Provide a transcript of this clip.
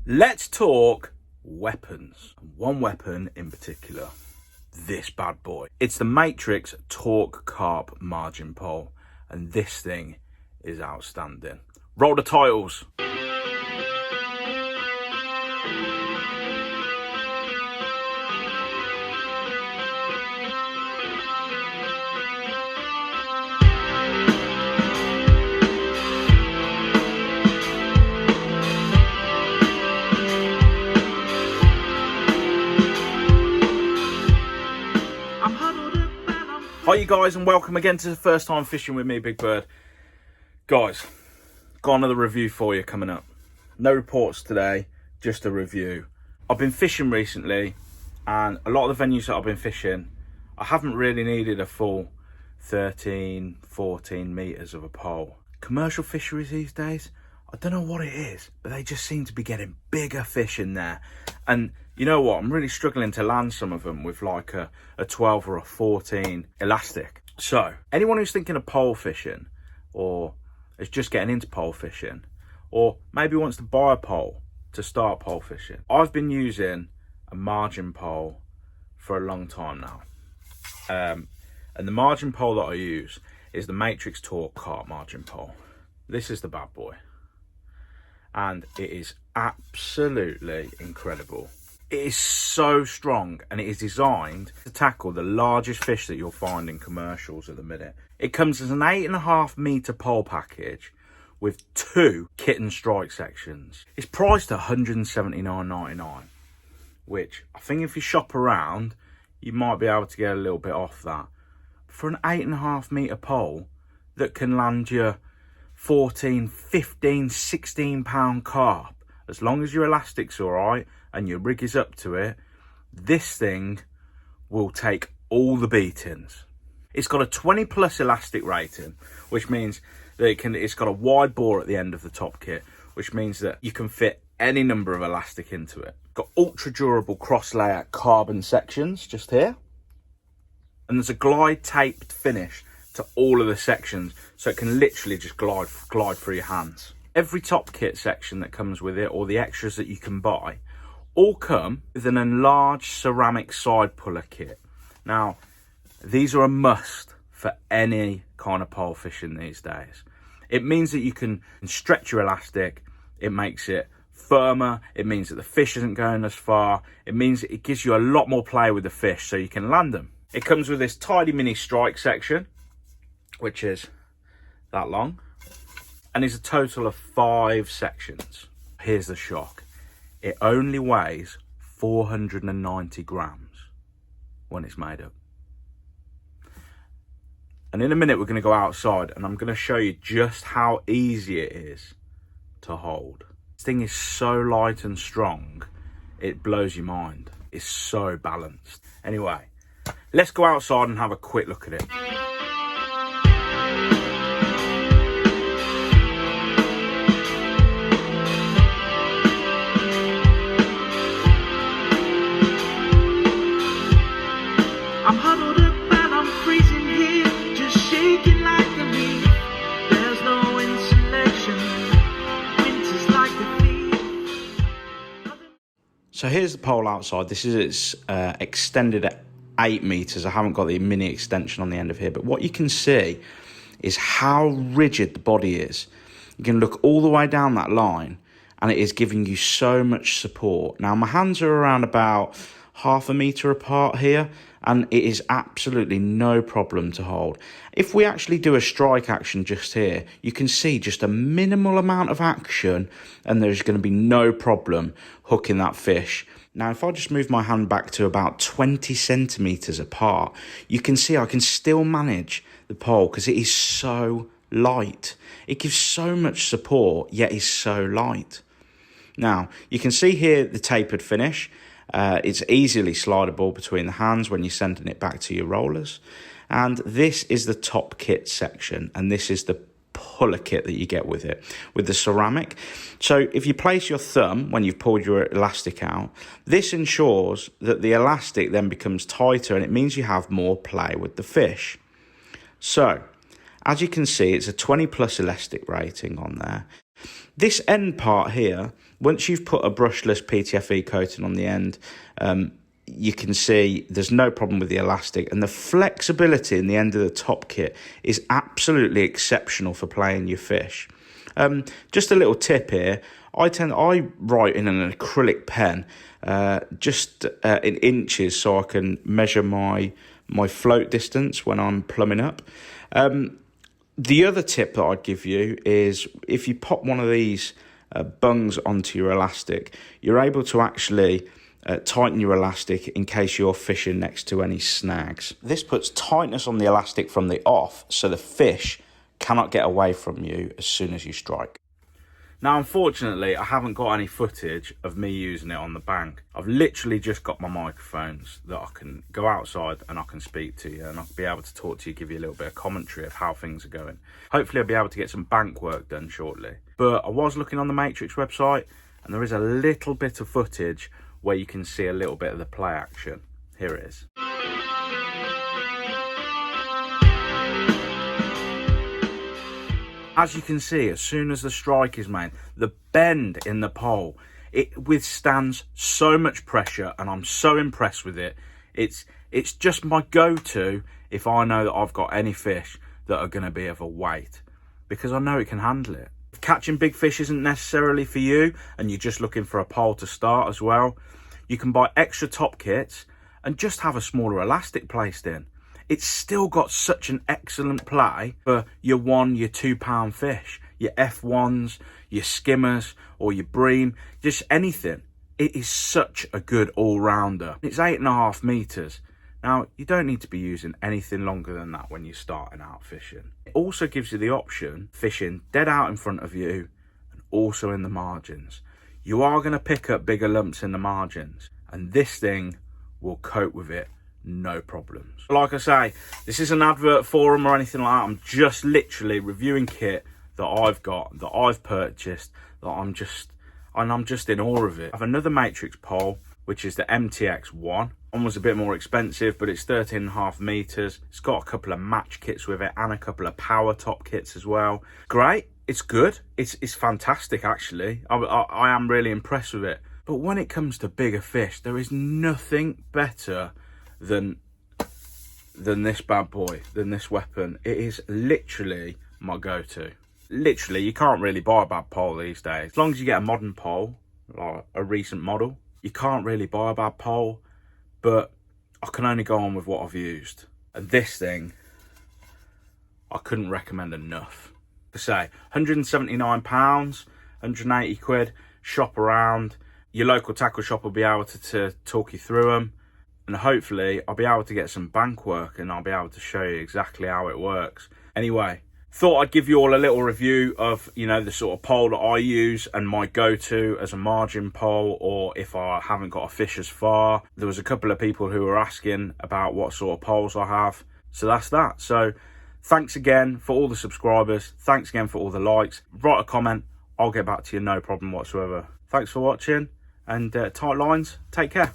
Let's talk weapons. One weapon in particular, this bad boy. It's the Matrix Torque Carp margin pole, and this thing is outstanding. Roll the titles. Hi you guys, and welcome again to the first time fishing with me, Big Bird. Guys, got another review for you coming up. No reports today, just a review. I've been fishing recently, and a lot of the venues that I've been fishing, I haven't really needed a full 13, 14 meters of a pole. Commercial fisheries these days, I don't know what it is, but they just seem to be getting bigger fish in there. And you know what? I'm really struggling to land some of them with like a 12 or a 14 elastic. So anyone who's thinking of pole fishing, or is just getting into pole fishing, or maybe wants to buy a pole to start pole fishing, I've been using a margin pole for a long time now. And the margin pole that I use is the Matrix Torque Carp margin pole. This is the bad boy. And it is absolutely incredible. It is so strong, and it is designed to tackle the largest fish that you'll find in commercials at the minute. It comes as an 8.5 meter pole package with 2 kitten strike sections. It's priced at $179.99, which I think if you shop around, you might be able to get a little bit off that. For an 8.5 meter pole that can land you 14, 15, 16 pound carp, as long as your elastic's all right and your rig is up to it, this thing will take all the beatings. It's got a 20 plus elastic rating, which means that it's got a wide bore at the end of the top kit, which means that you can fit any number of elastic into it. Got ultra durable cross layout carbon sections just here, and there's a glide taped finish to all of the sections, so it can literally just glide through your hands. Every top kit section that comes with it, or the extras that you can buy, all come with an enlarged ceramic side puller kit. Now, these are a must for any kind of pole fishing these days. It means that you can stretch your elastic, it makes it firmer, it means that the fish isn't going as far, it means it gives you a lot more play with the fish so you can land them. It comes with this tiny mini strike section, which is that long, and is a total of 5 sections. Here's the shock. It only weighs 490 grams when it's made up. And in a minute we're going to go outside and I'm going to show you just how easy it is to hold. This thing is so light and strong, it blows your mind. It's so balanced. Anyway, let's go outside and have a quick look at it. I'm huddled up and I'm freezing here, just shaking like a leaf. There's no insulation, winter's like a thief. So here's the pole outside. This is its extended at 8 meters. I haven't got the mini extension on the end of here, but what you can see is how rigid the body is. You can look all the way down that line and it is giving you so much support. Now my hands are around about 1/2 meter apart here, and it is absolutely no problem to hold. If we actually do a strike action just here, you can see just a minimal amount of action and there's going to be no problem hooking that fish. Now, if I just move my hand back to about 20 centimeters apart, you can see I can still manage the pole because it is so light. It gives so much support, yet is so light. Now, you can see here the tapered finish. It's easily slidable between the hands when you're sending it back to your rollers. And this is the top kit section, and this is the puller kit that you get with it, with the ceramic. So if you place your thumb when you've pulled your elastic out, this ensures that the elastic then becomes tighter, and it means you have more play with the fish. So as you can see, it's a 20 plus elastic rating on there. This end part here Once you've put a brushless PTFE coating on the end, you can see there's no problem with the elastic, and the flexibility in the end of the top kit is absolutely exceptional for playing your fish. Just a little tip here, I write in an acrylic pen, just in inches, so I can measure my float distance when I'm plumbing up. The other tip that I'd give you is if you pop one of these bungs onto your elastic, you're able to actually tighten your elastic in case you're fishing next to any snags. This puts tightness on the elastic from the off, so the fish cannot get away from you as soon as you strike. Now, unfortunately, I haven't got any footage of me using it on the bank. I've literally just got my microphones that I can go outside and I can speak to you, and I'll be able to talk to you, give you a little bit of commentary of how things are going. Hopefully I'll be able to get some bank work done shortly. But I was looking on the Matrix website, and there is a little bit of footage where you can see a little bit of the play action. Here it is. As you can see, as soon as the strike is made, the bend in the pole, it withstands so much pressure, and I'm so impressed with it. It's just my go-to if I know that I've got any fish that are going to be of a weight, because I know it can handle it. If catching big fish isn't necessarily for you, and you're just looking for a pole to start as well, you can buy extra top kits and just have a smaller elastic placed in. It's still got such an excellent play for your 1, your 2 pound fish, your F1s, your skimmers, or your bream, just anything. It is such a good all-rounder. It's 8.5 meters. Now, you don't need to be using anything longer than that when you're starting out fishing. It also gives you the option fishing dead out in front of you and also in the margins. You are going to pick up bigger lumps in the margins, and this thing will cope with it. No problems. Like I say, this isn't an advert forum or anything like that. I'm just literally reviewing kit that I've got, that I've purchased, that I'm just in awe of it. I have another Matrix pole, which is the MTX1. One was a bit more expensive, but it's 13.5 meters. It's got a couple of match kits with it and a couple of power top kits as well. Great, it's good. It's fantastic, actually. I am really impressed with it. But when it comes to bigger fish, there is nothing better than this bad boy, than this weapon. It is literally my go-to. Literally, you can't really buy a bad pole these days. As long as you get a modern pole, like a recent model, you can't really buy a bad pole. But I can only go on with what I've used. And this thing, I couldn't recommend enough. To say, £179, 180 quid, shop around. Your local tackle shop will be able to talk you through them. And hopefully I'll be able to get some bank work, and I'll be able to show you exactly how it works. Anyway, thought I'd give you all a little review of, you know, the sort of pole that I use and my go-to as a margin pole, or if I haven't got a fish as far. There was a couple of people who were asking about what sort of poles I have. So that's that. So thanks again for all the subscribers. Thanks again for all the likes. Write a comment. I'll get back to you, no problem whatsoever. Thanks for watching, and tight lines. Take care.